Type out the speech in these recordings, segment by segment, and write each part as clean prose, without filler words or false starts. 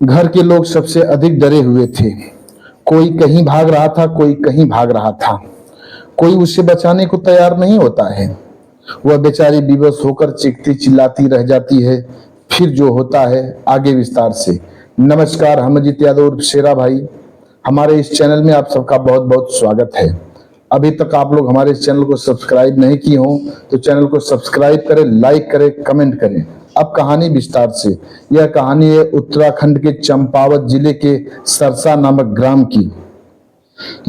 घर के लोग सबसे अधिक डरे हुए थे। कोई कहीं भाग रहा था, कोई कहीं भाग रहा था। कोई उसे बचाने को तैयार नहीं होता है। वह बेचारी विवश होकर चीखती चिल्लाती रह जाती है। फिर जो होता है आगे विस्तार से। नमस्कार, हम अजीत यादव उर्फ शेरा भाई। हमारे इस चैनल में आप सबका बहुत बहुत स्वागत है। अभी तक आप लोग हमारे इस चैनल को सब्सक्राइब नहीं किए हों तो चैनल को सब्सक्राइब करें, लाइक करें, कमेंट करें। अब कहानी विस्तार से। यह कहानी है उत्तराखंड के चंपावत जिले के सरसा नामक ग्राम की।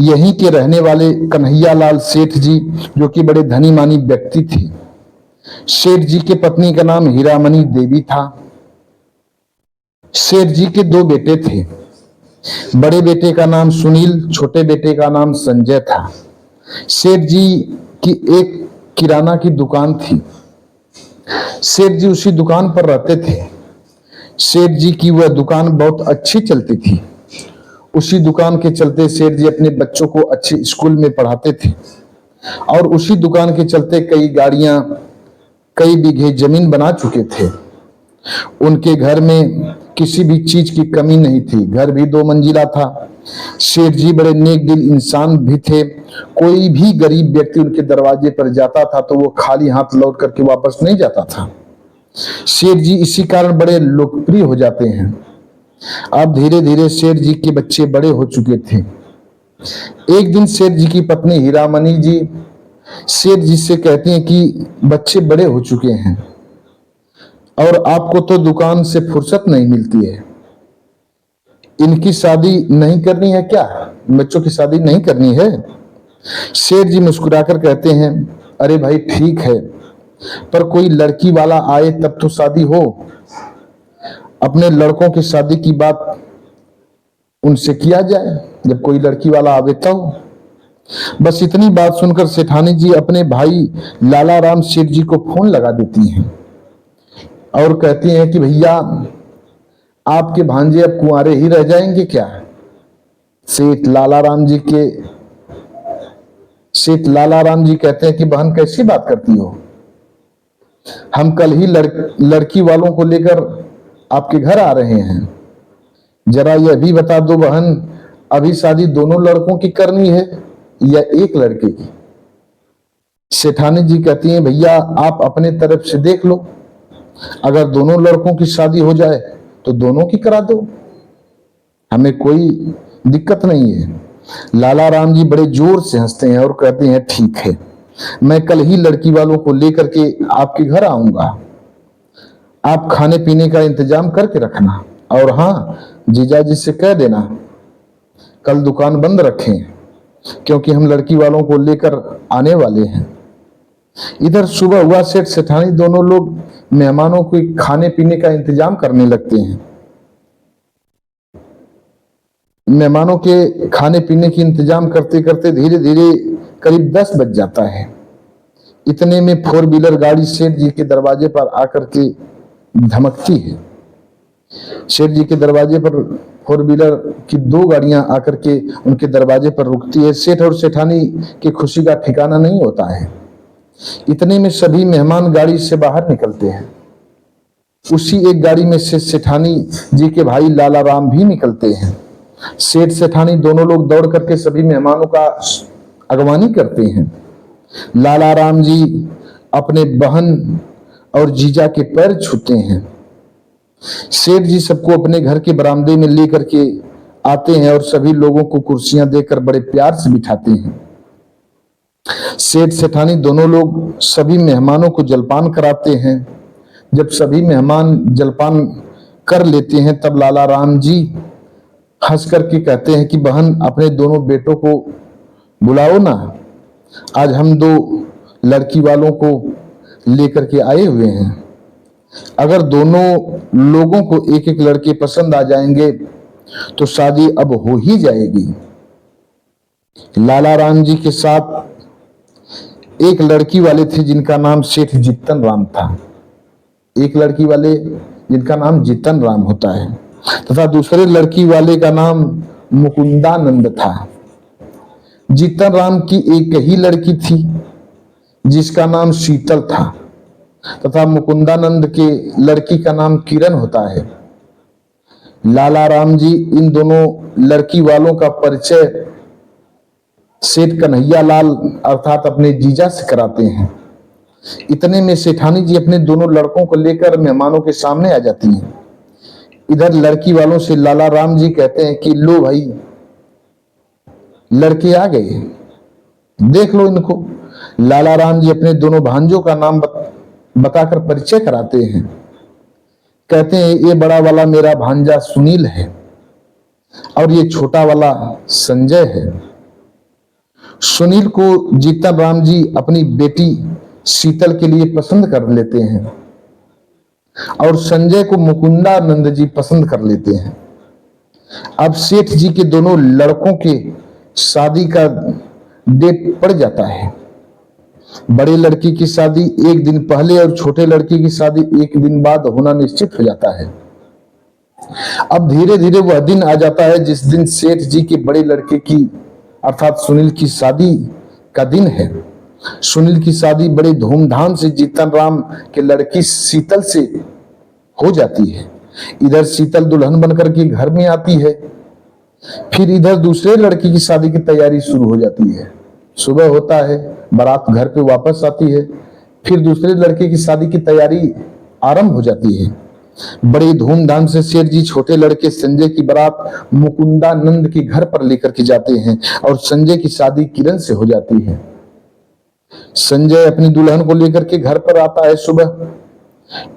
यहीं के रहने वाले कन्हैया लाल सेठ जी, जो कि बड़े धनी मानी व्यक्ति थे। सेठ जी के पत्नी का नाम हीरामणि देवी था। सेठ जी के दो बेटे थे। बड़े बेटे का नाम सुनील, छोटे बेटे का नाम संजय था। सेठ जी की एक किराना की दुकान थी। सेठ जी उसी दुकान पर रहते थे। सेठ जी की वह दुकान बहुत अच्छी चलती थी। उसी दुकान के चलते सेठ जी अपने बच्चों को अच्छे स्कूल में पढ़ाते थे और उसी दुकान के चलते कई गाड़ियां, कई बीघे जमीन बना चुके थे। उनके घर में किसी भी चीज की कमी नहीं थी। घर भी 2 मंजिला था। सेठ जी बड़े नेक दिल इंसान भी थे। कोई भी गरीब व्यक्ति उनके दरवाजे पर जाता था तो वो खाली हाथ लौट करके वापस नहीं जाता था। सेठ जी इसी कारण बड़े लोकप्रिय हो जाते हैं। अब धीरे धीरे सेठ जी के बच्चे बड़े हो चुके थे। एक दिन सेठ जी की पत्नी हीरामणि जी सेठ जी से कहती हैं कि बच्चे बड़े हो चुके हैं और आपको तो दुकान से फुर्सत नहीं मिलती है। इनकी शादी नहीं करनी है क्या? बच्चों की शादी नहीं करनी है? सेठ जी मुस्कुराकर कहते हैं, अरे भाई ठीक है, पर कोई लड़की वाला आए तब तो शादी हो। अपने लड़कों की शादी की बात उनसे किया जाए, जब कोई लड़की वाला आवे तो। बस इतनी बात सुनकर सेठानी जी अपने भाई लाला राम सेठ जी को फोन लगा देती हैं और कहती हैं कि भैया, आपके भांजे अब कुंवारे ही रह जाएंगे क्या? सेठ लाला राम जी कहते हैं कि बहन कैसी बात करती हो? हम कल ही लड़की वालों को लेकर आपके घर आ रहे हैं। जरा यह भी बता दो बहन, अभी शादी दोनों लड़कों की करनी है या एक लड़के की? सेठानी जी कहती हैं, भैया आप अपने तरफ से देख लो। अगर दोनों लड़कों की शादी हो जाए तो दोनों की करा दो, हमें कोई दिक्कत नहीं है। लाला राम जी बड़े जोर से हंसते हैं और कहते हैं, ठीक है, मैं कल ही लड़की वालों को लेकर के आपके घर आऊंगा। आप खाने पीने का इंतजाम करके रखना और हाँ, जीजाजी से कह देना कल दुकान बंद रखें, क्योंकि हम लड़की वालों को लेकर आने वाले हैं। इधर सुबह हुआ, सेठ सेठानी दोनों लोग मेहमानों के खाने पीने का इंतजाम करने लगते हैं। मेहमानों के खाने पीने की इंतजाम करते करते धीरे धीरे करीब 10 बज जाता है। इतने में 4 व्हीलर गाड़ी सेठ जी के दरवाजे पर आकर के धमकती है। सेठ जी के दरवाजे पर 4 व्हीलर की 2 गाड़ियां आकर के उनके दरवाजे पर रुकती है। सेठ और सेठानी की खुशी का ठिकाना नहीं होता है। इतने में सभी मेहमान गाड़ी से बाहर निकलते हैं। उसी एक गाड़ी में से सेठानी जी के भाई लाला राम भी निकलते हैं। सेठ सेठानी दोनों लोग दौड़ करके सभी मेहमानों का अगवानी करते हैं। लाला राम जी अपने बहन और जीजा के पैर छूते हैं। सेठ जी सबको अपने घर के बरामदे में लेकर के आते हैं और सभी लोगों को कुर्सियां देकर बड़े प्यार से बिठाते हैं। सेठ सेठानी दोनों लोग सभी मेहमानों को जलपान कराते हैं। जब सभी मेहमान जलपान कर लेते हैं तब लाला राम जी हंस करके कहते हैं कि बहन, अपने दोनों बेटों को बुलाओ ना, आज हम 2 लड़की वालों को लेकर के आए हुए हैं। अगर दोनों लोगों को एक एक लड़के पसंद आ जाएंगे तो शादी अब हो ही जाएगी। लाला राम जी के साथ एक लड़की वाले थे जिनका नाम सेठ जितन राम था। एक लड़की वाले जिनका नाम जितन राम होता है तथा दूसरे लड़की वाले का नाम मुकुंदानंद था। जितन राम की एक ही लड़की थी जिसका नाम शीतल था तथा मुकुंदानंद के लड़की का नाम किरण होता है। लाला राम जी इन दोनों लड़की वालों का परिचय सेठ कन्हैया लाल अर्थात अपने जीजा से कराते हैं। इतने में सेठानी जी अपने दोनों लड़कों को लेकर मेहमानों के सामने आ जाती हैं। इधर लड़की वालों से लाला राम जी कहते हैं कि लो भाई, लड़के आ गए, देख लो इनको। लाला राम जी अपने दोनों भांजों का नाम बताकर परिचय कराते हैं। कहते हैं ये बड़ा वाला मेरा भांजा सुनील है और ये छोटा वाला संजय है। सुनील को जीतन राम जी अपनी बेटी शीतल के लिए पसंद कर लेते हैं और संजय को मुकुंदानंद जी पसंद कर लेते हैं। अब सेठ जी के दोनों लड़कों के शादी का डेट पड़ जाता है। बड़े लड़की की शादी एक दिन पहले और छोटे लड़की की शादी एक दिन बाद होना निश्चित हो जाता है। अब धीरे धीरे वह दिन आ जाता है जिस दिन सेठ जी के बड़े लड़के की अर्थात सुनील की शादी का दिन है। सुनील की शादी बड़े धूमधाम से जीतन राम के लड़की शीतल से हो जाती है। इधर शीतल दुल्हन बनकर के घर में आती है। फिर इधर दूसरे लड़की की शादी की तैयारी शुरू हो जाती है। सुबह होता है, बारात घर पे वापस आती है। फिर दूसरे लड़के की शादी की तैयारी आरंभ हो जाती है। बड़े धूमधाम से सेठ जी छोटे लड़के संजय की बारात मुकुंदानंद के घर पर लेकर के जाते हैं और संजय की शादी किरण से हो जाती है। संजय अपनी दुल्हन को लेकर के घर पर आता है सुबह।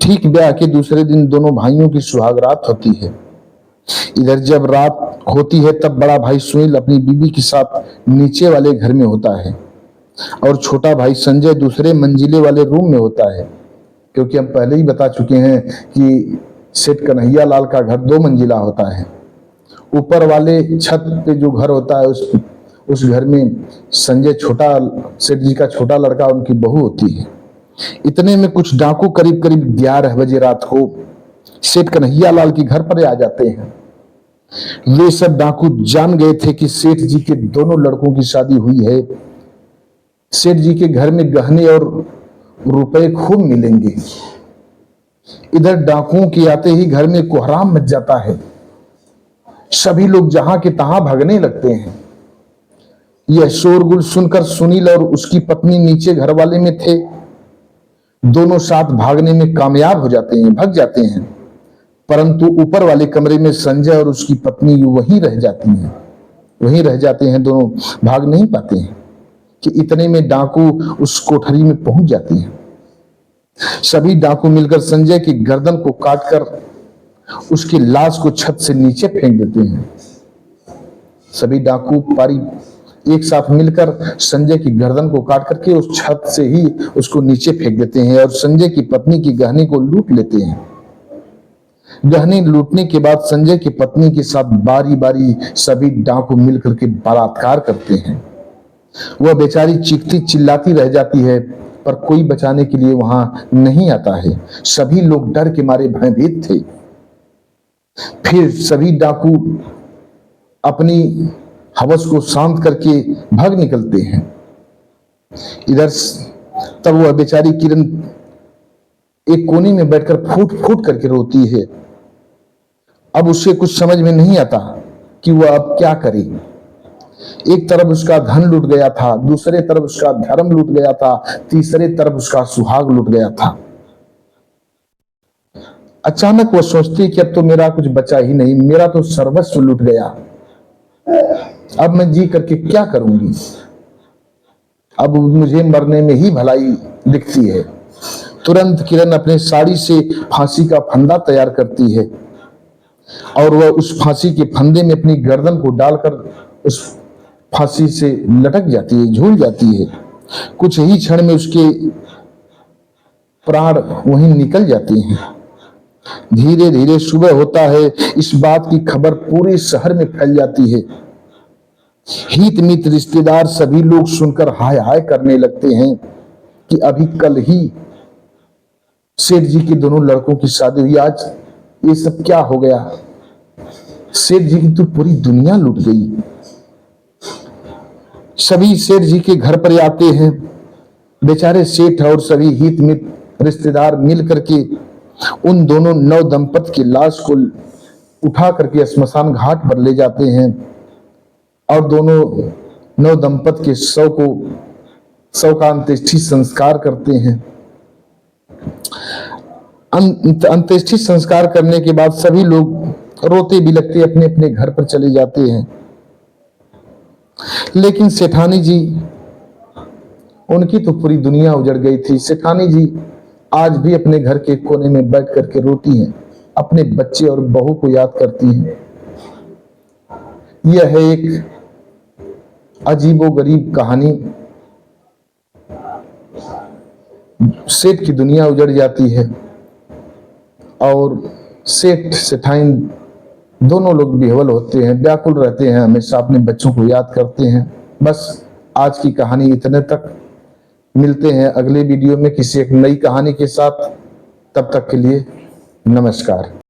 ठीक ब्याह के दूसरे दिन दोनों भाइयों की सुहागरात होती है। इधर जब रात होती है तब बड़ा भाई सुनील अपनी बीबी के साथ नीचे वाले घर में होता है और छोटा भाई संजय दूसरे मंजिले वाले रूम में होता है, क्योंकि हम पहले ही बता चुके हैं कि सेठ कन्हैया लाल का घर 2 मंजिला होता है। ऊपर वाले छत पे जो घर होता है उस घर में संजय छोटा सेठ जी का छोटा लड़का उनकी बहू होती है। इतने में कुछ डाकू करीब करीब 11 बजे रात को सेठ कन्हैया लाल के घर पर आ जाते हैं। वे सब डाकू जान गए थे कि सेठ जी के दोनों लड़कों की शादी हुई है। सेठ जी के घर में गहने और रुपए खूब मिलेंगे। इधर डाकुओं के आते ही घर में कोहराम मच जाता है। सभी लोग जहां के तहां भागने लगते हैं। यह शोरगुल सुनकर सुनील और उसकी पत्नी नीचे घर वाले में थे। दोनों साथ भागने में कामयाब हो जाते हैं, भाग जाते हैं, परंतु ऊपर वाले कमरे में संजय और उसकी पत्नी वहीं रह जाती हैं। वहीं रह जाते हैं, दोनों भाग नहीं पाते हैं कि इतने में डाकू उस कोठरी में पहुंच जाते हैं। सभी डाकू मिलकर संजय की गर्दन को काटकर उसकी लाश को छत से नीचे फेंक देते हैं। सभी डाकू पारी एक साथ मिलकर संजय की गर्दन को काट करके उस छत से ही उसको नीचे फेंक देते हैं और संजय की पत्नी की गहने को लूट लेते हैं। गहने लूटने के बाद संजय की पत्नी के साथ बारी बारी सभी डाकू मिलकर के बलात्कार करते हैं। वह बेचारी चीखती चिल्लाती रह जाती है, पर कोई बचाने के लिए वहां नहीं आता है। सभी लोग डर के मारे भयभीत थे। फिर सभी डाकू अपनी हवस को शांत करके भाग निकलते हैं। इधर तब वह बेचारी किरण एक कोने में बैठकर फूट फूट करके रोती है। अब उसे कुछ समझ में नहीं आता कि वह अब क्या करे। एक तरफ उसका धन लूट गया था, दूसरे तरफ उसका धर्म लूट गया था, तीसरे तरफ उसका सुहाग लूट गया था। अचानक वह सोचती कि अब तो मेरा कुछ बचा ही नहीं, मेरा तो सर्वस्व लूट गया, अब मैं जी करके क्या करूंगी। अब मुझे मरने में ही भलाई दिखती है। तुरंत किरण अपने साड़ी से फांसी का फंदा तैयार करती है और वह उस फांसी के फंदे में अपनी गर्दन को डालकर उस फांसी से लटक जाती है, झूल जाती है। कुछ ही क्षण में उसके प्राण वहीं निकल जाती हैं। धीरे धीरे सुबह होता है। इस बात की खबर पूरे शहर में फैल जाती है। हित मित रिश्तेदार सभी लोग सुनकर हाय हाय करने लगते हैं कि अभी कल ही सेठ जी के दोनों लड़कों की शादी हुई, आज ये सब क्या हो गया। सेठ जी की तो पूरी दुनिया लूट गई। सभी सेठ जी के घर पर आते हैं। बेचारे सेठ और सभी हित मित रिश्तेदार मिल करके उन दोनों नव दंपत की लाश को उठा करके स्मशान घाट पर ले जाते हैं और दोनों नव दंपत के शव का अंत्येष्टि संस्कार करते हैं। अंत्येष्टि संस्कार करने के बाद सभी लोग रोते बिलखते अपने अपने घर पर चले जाते हैं, लेकिन सेठानी जी, उनकी तो पूरी दुनिया उजड़ गई थी। सेठानी जी आज भी अपने घर के कोने में बैठ करके रोती हैं, अपने बच्चे और बहू को याद करती हैं। यह है एक अजीबोगरीब कहानी। सेठ की दुनिया उजड़ जाती है और सेठ सेठाइन दोनों लोग विह्वल होते हैं, व्याकुल रहते हैं, हमेशा अपने बच्चों को याद करते हैं। बस आज की कहानी इतने तक। मिलते हैं अगले वीडियो में किसी एक नई कहानी के साथ। तब तक के लिए नमस्कार।